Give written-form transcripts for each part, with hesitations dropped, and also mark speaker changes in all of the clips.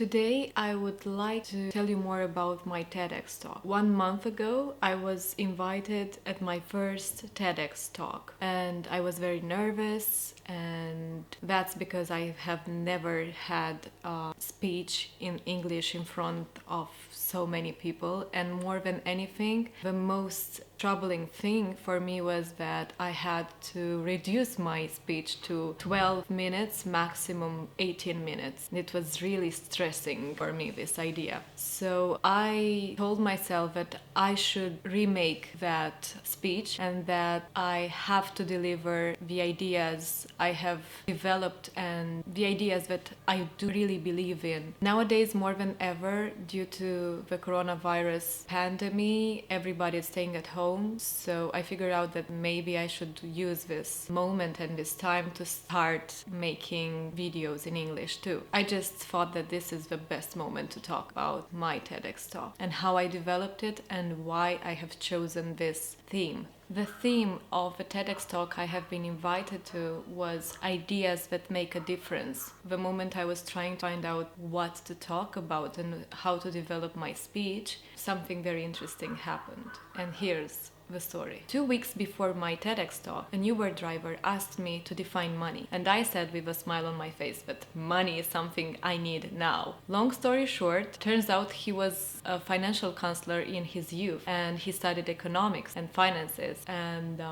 Speaker 1: Today I would like to tell you more about my TEDx talk. 1 month ago I was invited at my first TEDx talk and I was very nervous, and that's because I have never had a speech in English in front of so many people. And more than anything, the most troubling thing for me was that I had to reduce my speech to 12 minutes, maximum 18 minutes. It was really stressing for me, this idea. So I told myself that I should remake that speech and that I have to deliver the ideas I have developed and the ideas that I do really believe in. Nowadays, more than ever, due to the coronavirus pandemic, everybody is staying at home. So I figured out that maybe I should use this moment and this time to start making videos in English too. I just thought that this is the best moment to talk about my TEDx talk and how I developed it and why I have chosen this theme. The theme of the TEDx talk I have been invited to was ideas that make a difference. The moment I was trying to find out what to talk about and how to develop my speech, something very interesting happened. And here's the story. 2 weeks before my TEDx talk, an Uber driver asked me to define money, and I said with a smile on my face that money is something I need now. Long story short, turns out he was a financial counselor in his youth and he studied economics and finances, and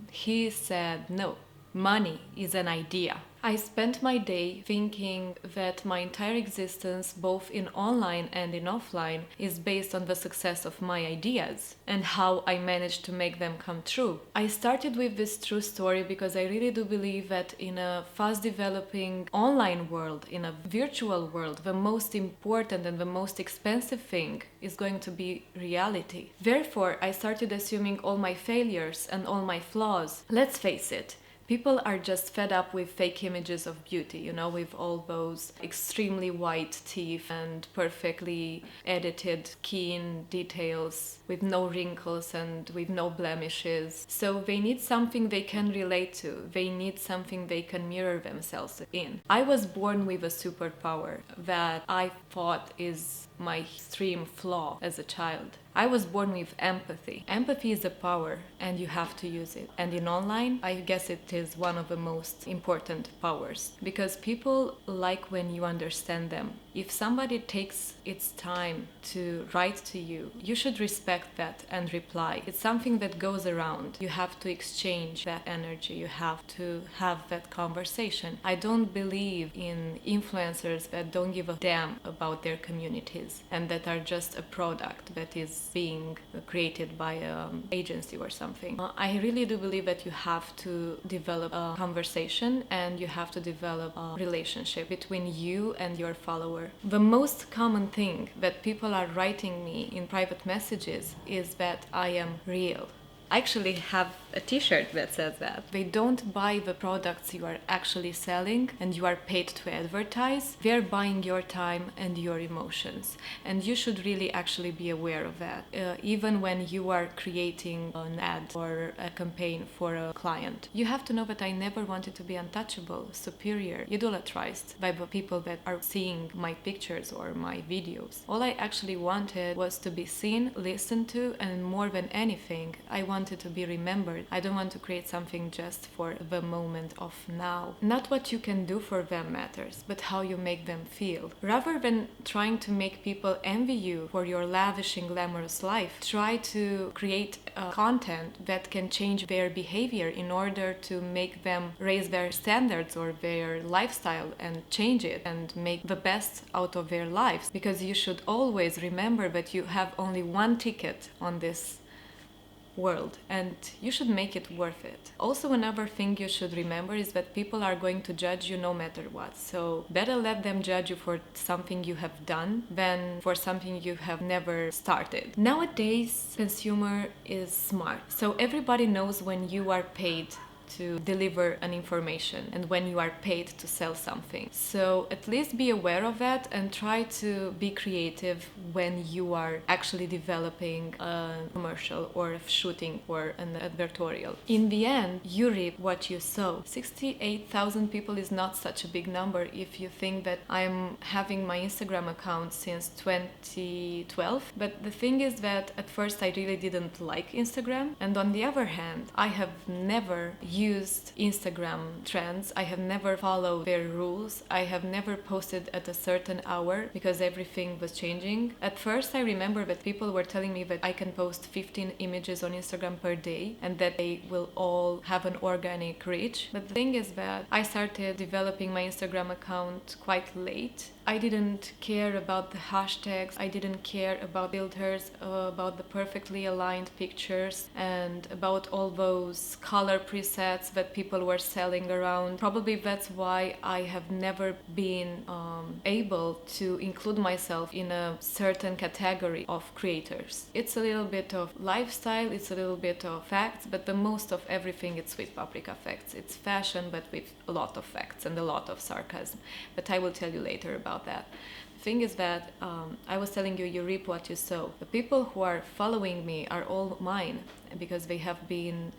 Speaker 1: he said, no, money is an idea. I spent my day thinking that my entire existence, both in online and in offline, is based on the success of my ideas and how I managed to make them come true. I started with this true story because I really do believe that in a fast developing online world, in a virtual world, the most important and the most expensive thing is going to be reality. Therefore, I started assuming all my failures and all my flaws. Let's face it, people are just fed up with fake images of beauty, with all those extremely white teeth and perfectly edited, keen details with no wrinkles and with no blemishes. So they need something they can relate to. They need something they can mirror themselves in. I was born with a superpower that I thought is my extreme flaw as a child. I was born with empathy. Empathy is a power and you have to use it. And in online, I guess it is one of the most important powers because people like when you understand them. If somebody takes its time to write to you, you should respect that and reply. It's something that goes around. You have to exchange that energy. You have to have that conversation. I don't believe in influencers that don't give a damn about their communities and that are just a product that is being created by an agency or something. I really do believe that you have to develop a conversation and you have to develop a relationship between you and your follower. The most common thing that people are writing me in private messages is that I am real. I actually have a t-shirt that says that. They don't buy the products you are actually selling and you are paid to advertise. They're buying your time and your emotions. And you should really actually be aware of that. Even when you are creating an ad or a campaign for a client. You have to know that I never wanted to be untouchable, superior, idolatrized by the people that are seeing my pictures or my videos. All I actually wanted was to be seen, listened to, and more than anything, I wanted to be remembered. I don't want to create something just for the moment of now. Not what you can do for them matters, but how you make them feel. Rather than trying to make people envy you for your lavish and glamorous life, try to create content that can change their behavior in order to make them raise their standards or their lifestyle and change it and make the best out of their lives. Because you should always remember that you have only one ticket on this world and you should make it worth it. Also, another thing you should remember is that people are going to judge you no matter what. So better let them judge you for something you have done than for something you have never started. Nowadays, consumer is smart. So everybody knows when you are paid to deliver an information and when you are paid to sell something. So at least be aware of that and try to be creative when you are actually developing a commercial or a shooting or an advertorial. In the end, you reap what you sow. 68,000 people is not such a big number if you think that I'm having my Instagram account since 2012. But the thing is that at first I really didn't like Instagram, and on the other hand, I have never used Instagram trends. I have never followed their rules. I have never posted at a certain hour because everything was changing. At first I remember that people were telling me that I can post 15 images on Instagram per day and that they will all have an organic reach. But the thing is that I started developing my Instagram account quite late. I didn't care about the hashtags, I didn't care about filters, about the perfectly aligned pictures, and about all those color presets that people were selling around. Probably that's why I have never been able to include myself in a certain category of creators. It's a little bit of lifestyle, it's a little bit of facts, but the most of everything it's with paprika facts. It's fashion, but with a lot of facts and a lot of sarcasm. But I will tell you later about that. The thing is that I was telling you, you reap what you sow. The people who are following me are all mine because they have been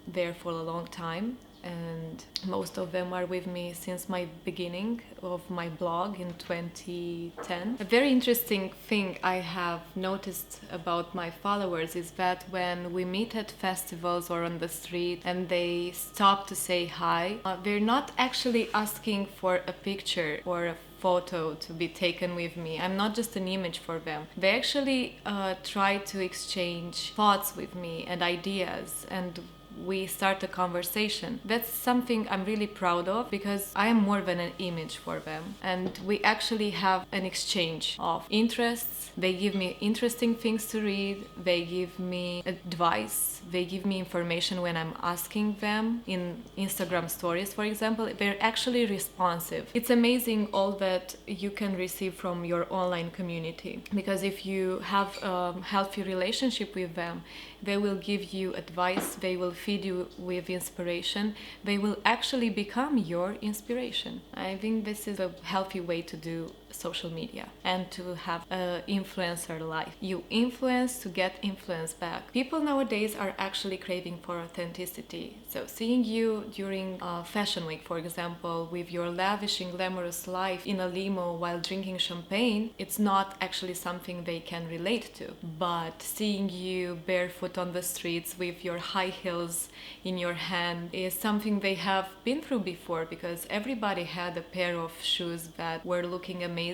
Speaker 1: there for a long time, and most of them are with me since my beginning of my blog in 2010. A very interesting thing I have noticed about my followers is that when we meet at festivals or on the street and they stop to say hi, they're not actually asking for a picture or a photo to be taken with me. I'm not just an image for them. They actually try to exchange thoughts with me and ideas, and we start a conversation. That's something I'm really proud of because I am more than an image for them, and we actually have an exchange of interests. They give me interesting things to read, they give me advice, they give me information when I'm asking them in Instagram stories, for example. They're actually responsive. It's amazing all that you can receive from your online community, because if you have a healthy relationship with them, they will give you advice, they will feed you with inspiration, they will actually become your inspiration. I think this is a healthy way to do social media and to have an influencer life. You influence to get influence back. People nowadays are actually craving for authenticity. So seeing you during Fashion Week, for example, with your lavish and glamorous life in a limo while drinking champagne, it's not actually something they can relate to. But seeing you barefoot on the streets with your high heels in your hand is something they have been through before, because everybody had a pair of shoes that were looking amazing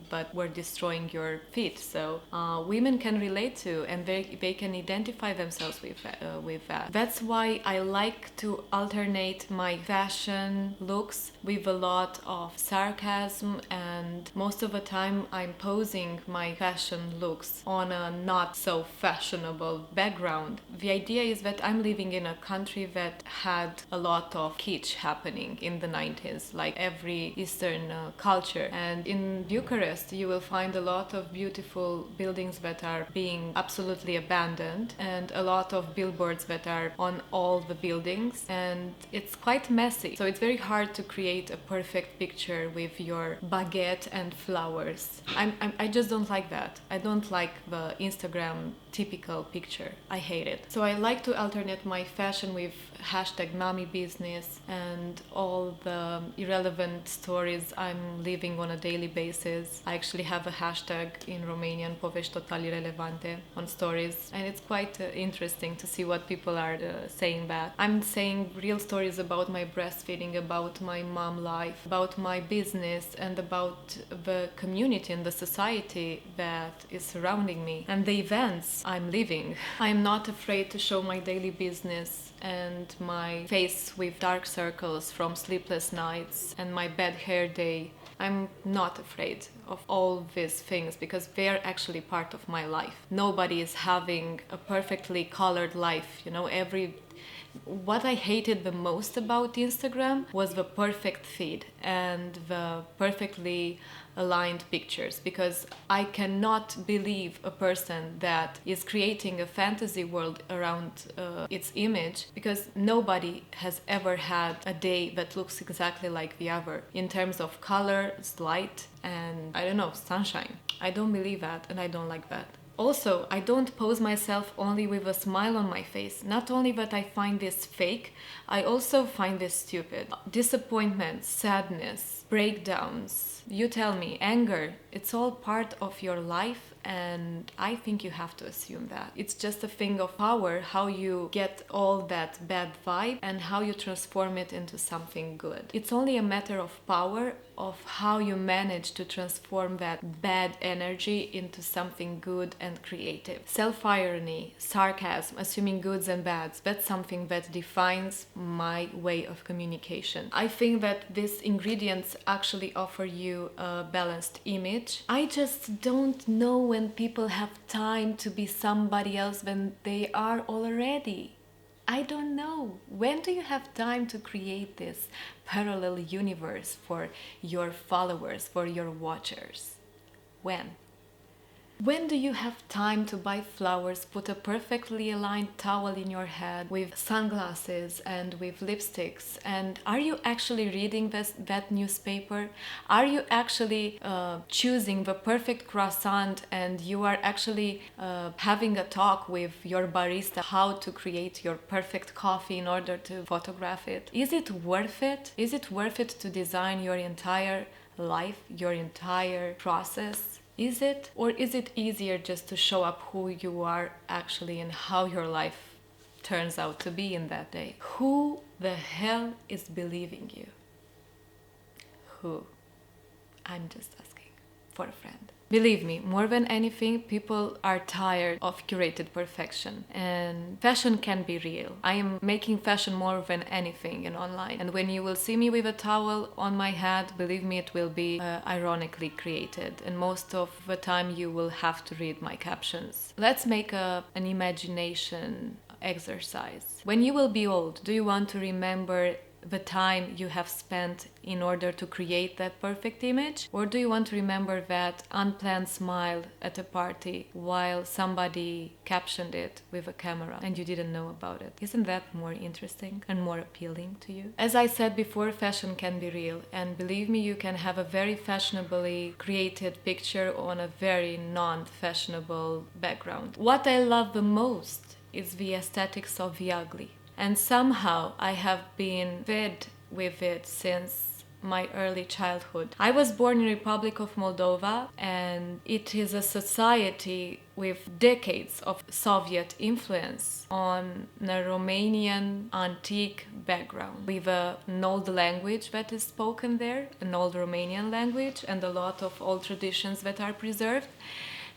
Speaker 1: but were destroying your feet. So women can relate to, and they can identify themselves with that. That's why I like to alternate my fashion looks with a lot of sarcasm, and most of the time I'm posing my fashion looks on a not so fashionable background. The idea is that I'm living in a country that had a lot of kitsch happening in the 90s, like every Eastern culture. And in Bucharest, you will find a lot of beautiful buildings that are being absolutely abandoned, and a lot of billboards that are on all the buildings, and it's quite messy. So it's very hard to create a perfect picture with your baguette and flowers. I just don't like that. I don't like the Instagram typical picture. I hate it. So I like to alternate my fashion with hashtag mommy business and all the irrelevant stories I'm living on a daily basis. I actually have a hashtag in Romanian, povești total irelevante, on stories, and it's quite interesting to see what people are saying back. I'm saying real stories about my breastfeeding, about my mom life, about my business, and about the community and the society that is surrounding me and the events I'm living. I'm not afraid to show my daily business and my face with dark circles from sleepless nights and my bad hair day. I'm not afraid of all these things because they're actually part of my life. Nobody is having a perfectly colored life, you know, every What I hated the most about Instagram was the perfect feed and the perfectly aligned pictures, because I cannot believe a person that is creating a fantasy world around its image, because nobody has ever had a day that looks exactly like the other in terms of color, light, and I don't know, sunshine. I don't believe that, and I don't like that. Also, I don't pose myself only with a smile on my face. Not only that I find this fake, I also find this stupid. Disappointment, sadness, breakdowns, you tell me, anger, it's all part of your life, and I think you have to assume that. It's just a thing of power, how you get all that bad vibe and how you transform it into something good. It's only a matter of power, of how you manage to transform that bad energy into something good and creative. Self-irony, sarcasm, assuming goods and bads, that's something that defines my way of communication. I think that these ingredients actually offer you a balanced image. I just don't know when people have time to be somebody else when they are already. I don't know. When do you have time to create this parallel universe for your followers, for your watchers? When? When do you have time to buy flowers, put a perfectly aligned towel in your head with sunglasses and with lipsticks? And are you actually reading that newspaper? Are you actually choosing the perfect croissant, and you are actually having a talk with your barista how to create your perfect coffee in order to photograph it? Is it worth it? Is it worth it to design your entire life, your entire process? Is it? Or is it easier just to show up who you are actually and how your life turns out to be in that day? Who the hell is believing you? Who? I'm just asking for a friend. Believe me, more than anything, people are tired of curated perfection, and fashion can be real. I am making fashion more than anything in online, and when you will see me with a towel on my head, believe me, it will be ironically created, and most of the time you will have to read my captions. Let's make an imagination exercise. When you will be old, do you want to remember the time you have spent in order to create that perfect image? Or do you want to remember that unplanned smile at a party while somebody captioned it with a camera and you didn't know about it? Isn't that more interesting and more appealing to you? As I said before, fashion can be real, and believe me, you can have a very fashionably created picture on a very non-fashionable background. What I love the most is the aesthetics of the ugly. And somehow I have been fed with it since my early childhood. I was born in Republic of Moldova, and it is a society with decades of Soviet influence on a Romanian antique background, with an old language that is spoken there, an old Romanian language, and a lot of old traditions that are preserved,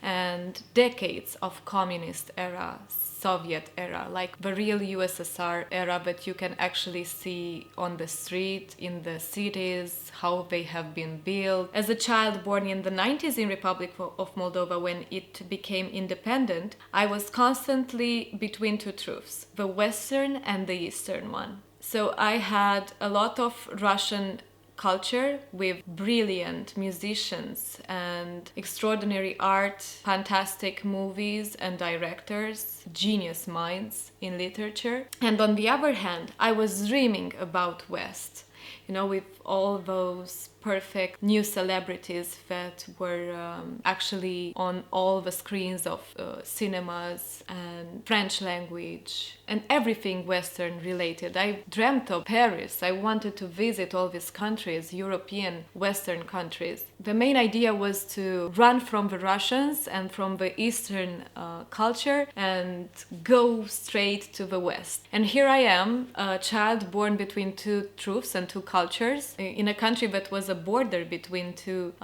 Speaker 1: and decades of communist era, Soviet era, like the real USSR era that you can actually see on the street, in the cities, how they have been built. As a child born in the 90s in Republic of Moldova, when it became independent, I was constantly between two truths, the Western and the Eastern one. So I had a lot of Russian culture with brilliant musicians and extraordinary art, fantastic movies and directors, genius minds in literature. And on the other hand, I was dreaming about West, you know, with all those perfect new celebrities that were actually on all the screens of cinemas, and French language and everything Western related. I dreamt of Paris. I wanted to visit all these countries, European Western countries. The main idea was to run from the Russians and from the Eastern culture and go straight to the West. And here I am, a child born between two truths and two cultures, in a country that was a border between two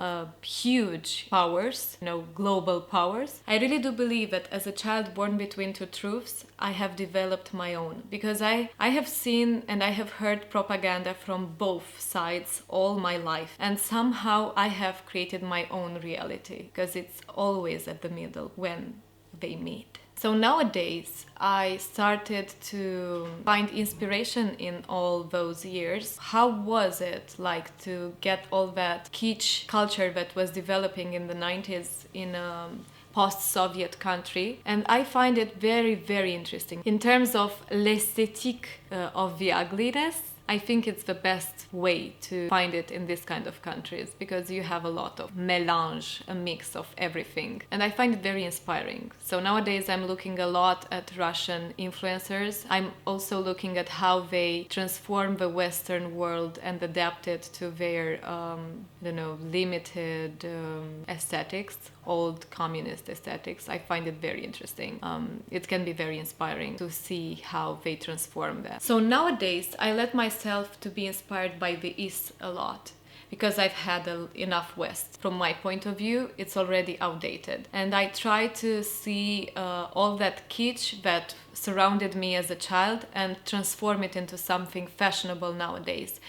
Speaker 1: huge powers, you know, global powers. I really do believe that as a child born between two truths, I have developed my own, because I have seen and I have heard propaganda from both sides all my life, and somehow I have created my own reality, because it's always at the middle when they meet. So nowadays, I started to find inspiration in all those years. How was it like to get all that kitsch culture that was developing in the 90s in a post-Soviet country? And I find it very, very interesting. In terms of l'esthétique of the ugliness, I think it's the best way to find it in this kind of countries, because you have a lot of mélange, a mix of everything. And I find it very inspiring. So nowadays I'm looking a lot at Russian influencers. I'm also looking at how they transform the Western world and adapt it to their, limited aesthetics, old communist aesthetics. I find it very interesting. It can be very inspiring to see how they transform that. So nowadays I let myself to be inspired by the East a lot, because I've had enough West. From my point of view, it's already outdated. And I try to see all that kitsch that surrounded me as a child and transform it into something fashionable nowadays,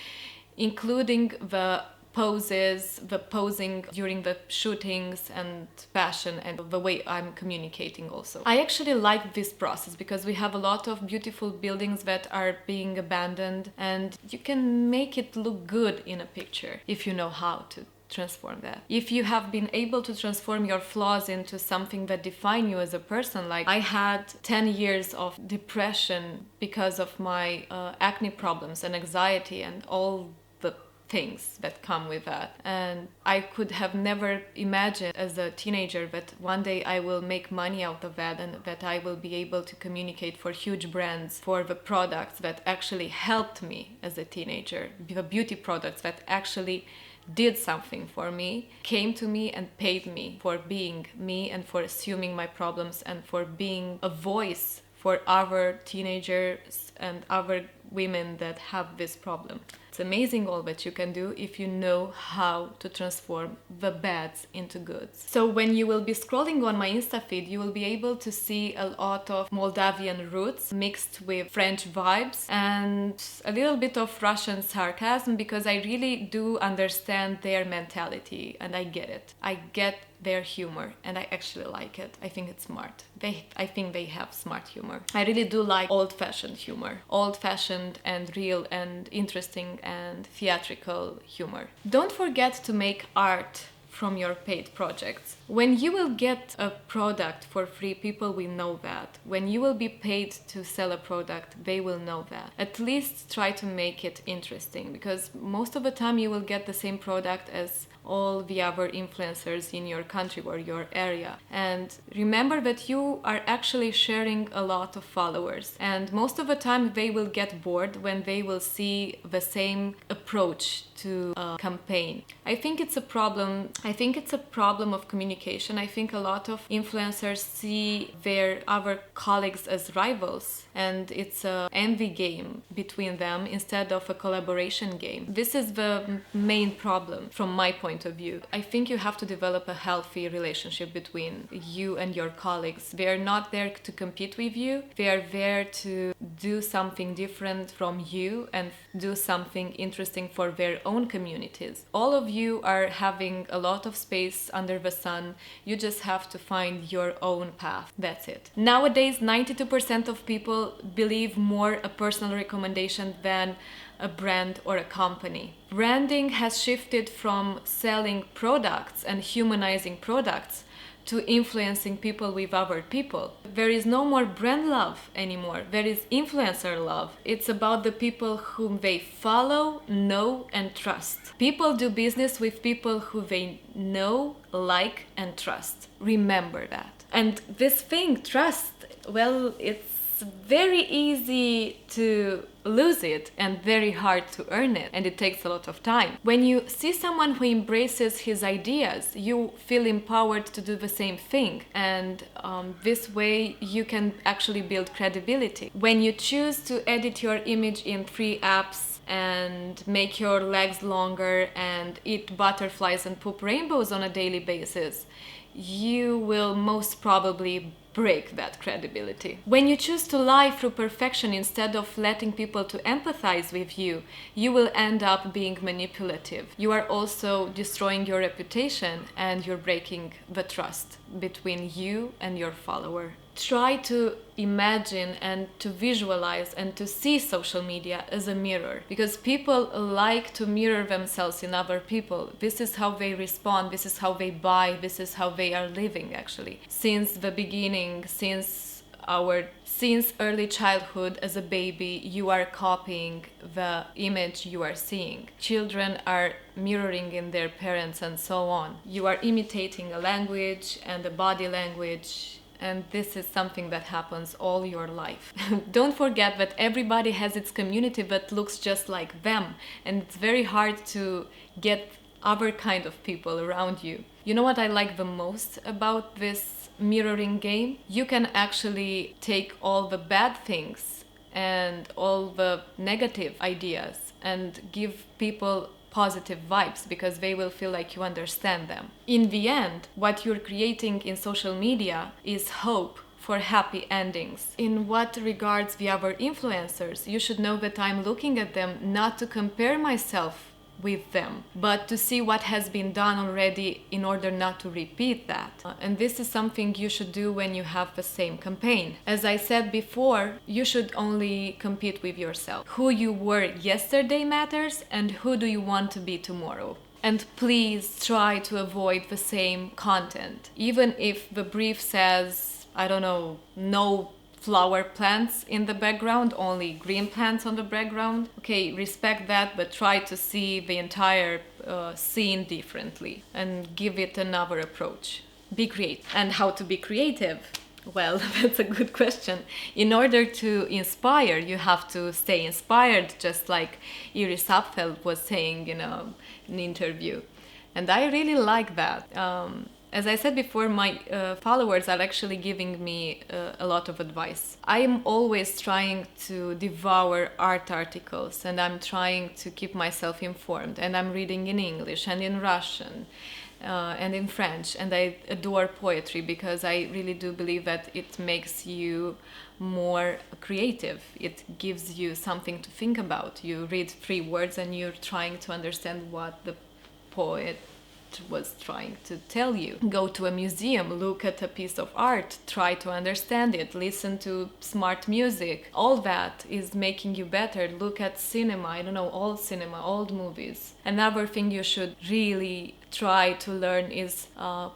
Speaker 1: including the poses, the posing during the shootings and fashion, and the way I'm communicating also. I actually like this process because we have a lot of beautiful buildings that are being abandoned, and you can make it look good in a picture if you know how to transform that. If you have been able to transform your flaws into something that define you as a person, like I had 10 years of depression because of my acne problems and anxiety and all the things that come with that. And I could have never imagined as a teenager that one day I will make money out of that, and that I will be able to communicate for huge brands for the products that actually helped me as a teenager, the beauty products that actually did something for me, came to me and paid me for being me and for assuming my problems and for being a voice for other teenagers and other women that have this problem. It's amazing all that you can do if you know how to transform the bads into goods. So when you will be scrolling on my Insta feed, you will be able to see a lot of Moldavian roots mixed with French vibes and a little bit of Russian sarcasm, because I really do understand their mentality and I get it. I get their humor and I actually like it. I think it's smart. I think they have smart humor. I really do like old-fashioned humor. Old-fashioned and real and interesting and theatrical humor. Don't forget to make art from your paid projects. When you will get a product for free, people will know that. When you will be paid to sell a product, they will know that. At least try to make it interesting, because most of the time you will get the same product as all the other influencers in your country or your area. And remember that you are actually sharing a lot of followers. And most of the time they will get bored when they will see the same approach to a campaign. I think it's a problem. I think it's a problem of communication. I think a lot of influencers see their other colleagues as rivals, and it's an envy game between them instead of a collaboration game. This is the main problem from my point of view. I think you have to develop a healthy relationship between you and your colleagues. They are not there to compete with you. They are there to do something different from you and do something interesting for their own communities. All of you are having a lot of space under the sun. You just have to find your own path. That's it. Nowadays, 92% of people believe more a personal recommendation than a brand or a company. Branding has shifted from selling products and humanizing products to influencing people with other people. There is no more brand love anymore. There is influencer love. It's about the people whom they follow, know, and trust. People do business with people who they know, like, and trust. Remember that. And this thing, trust, well, it's very easy to lose it and very hard to earn it, and it takes a lot of time. When you see someone who embraces his ideas, you feel empowered to do the same thing, and this way you can actually build credibility. When you choose to edit your image in free apps and make your legs longer and eat butterflies and poop rainbows on a daily basis, you will most probably break that credibility. When you choose to lie through perfection instead of letting people to empathize with you, you will end up being manipulative. You are also destroying your reputation and you're breaking the trust between you and your follower. try to imagine and to visualize and to see social media as a mirror, because people like to mirror themselves in other people. This is how they respond, this is how they buy, this is how they are living actually. Since the beginning, since early childhood, as a baby, you are copying the image you are seeing. Children are mirroring in their parents and so on. You are imitating a language and a body language, and this is something that happens all your life. Don't forget that everybody has its community that looks just like them, and it's very hard to get other kind of people around you. You know what I like the most about this mirroring game? You can actually take all the bad things and all the negative ideas and give people positive vibes, because they will feel like you understand them. In the end, what you're creating in social media is hope for happy endings. In what regards the other influencers, you should know that I'm looking at them not to compare myself with them, but to see what has been done already in order not to repeat that. And this is something you should do when you have the same campaign. As I said before, you should only compete with yourself. Who you were yesterday matters, and who do you want to be tomorrow. And please try to avoid the same content. Even if the brief says, I don't know, no flower plants in the background, only green plants on the background. Okay, respect that, but try to see the entire scene differently and give it another approach. Be creative. And how to be creative? Well, that's a good question. In order to inspire, you have to stay inspired, just like Iris Apfel was saying in an interview. And I really like that. As I said before, my followers are actually giving me a lot of advice. I am always trying to devour art articles, and I'm trying to keep myself informed, and I'm reading in English and in Russian and in French, and I adore poetry because I really do believe that it makes you more creative. It gives you something to think about. You read 3 words and you're trying to understand what the poet was trying to tell you. Go to a museum, look at a piece of art, try to understand it, listen to smart music. All that is making you better. Look at cinema, I don't know, old cinema, old movies. Another thing you should really try to learn is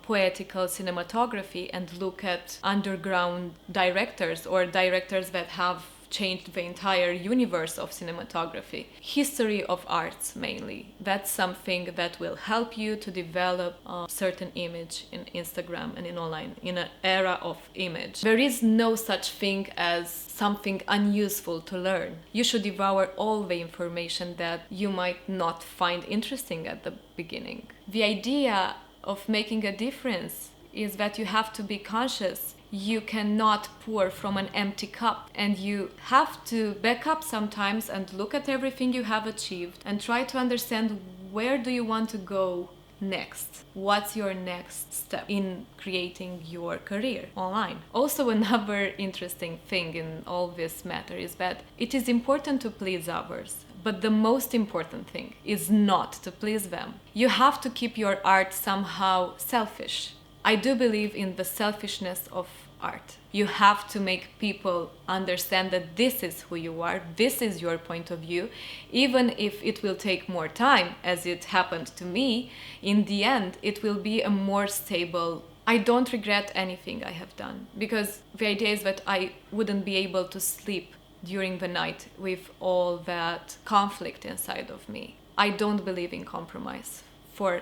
Speaker 1: poetical cinematography, and look at underground directors or directors that have changed the entire universe of cinematography. History of arts mainly. That's something that will help you to develop a certain image in Instagram and in online, in an era of image. There is no such thing as something unuseful to learn. You should devour all the information that you might not find interesting at the beginning. The idea of making a difference is that you have to be conscious. You cannot pour from an empty cup, and you have to back up sometimes and look at everything you have achieved and try to understand, where do you want to go next? What's your next step in creating your career online? Also, another interesting thing in all this matter is that it is important to please others, but the most important thing is not to please them. You have to keep your art somehow selfish. I do believe in the selfishness of art. You have to make people understand that this is who you are, this is your point of view, even if it will take more time, as it happened to me. In the end, it will be a more stable. I don't regret anything I have done, because the idea is that I wouldn't be able to sleep during the night with all that conflict inside of me. I don't believe in compromise for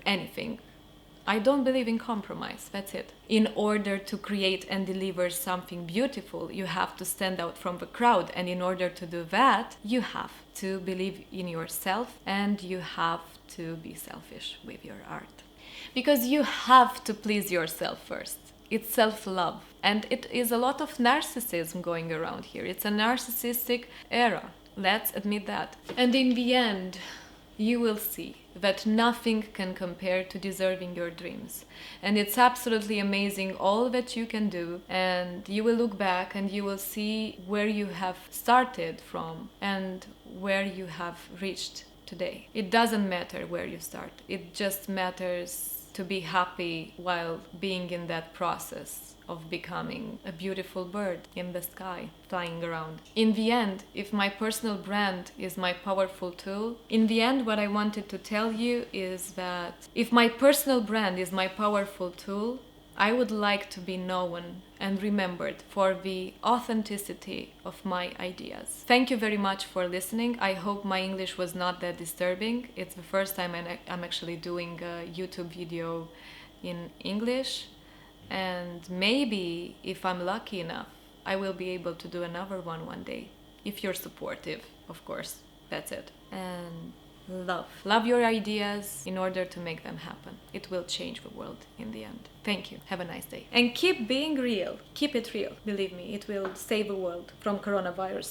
Speaker 1: anything. I don't believe in compromise, that's it. In order to create and deliver something beautiful, you have to stand out from the crowd. And in order to do that, you have to believe in yourself, and you have to be selfish with your art. Because you have to please yourself first. It's self-love. And it is a lot of narcissism going around here. It's a narcissistic era. Let's admit that. And in the end, you will see that nothing can compare to deserving your dreams. And it's absolutely amazing all that you can do. And you will look back and you will see where you have started from and where you have reached today. It doesn't matter where you start. It just matters to be happy while being in that process of becoming a beautiful bird in the sky, flying around. In the end, if my personal brand is my powerful tool, in the end, what I wanted to tell you is that if my personal brand is my powerful tool, I would like to be known and remembered for the authenticity of my ideas. Thank you very much for listening. I hope my English was not that disturbing. It's the first time I'm actually doing a YouTube video in English. And maybe, if I'm lucky enough, I will be able to do another one day. If you're supportive, of course. That's it. And love your ideas in order to make them happen. It will change the world in the end. Thank you. Have a nice day. And keep being real. Keep it real. Believe me, it will save the world from coronavirus.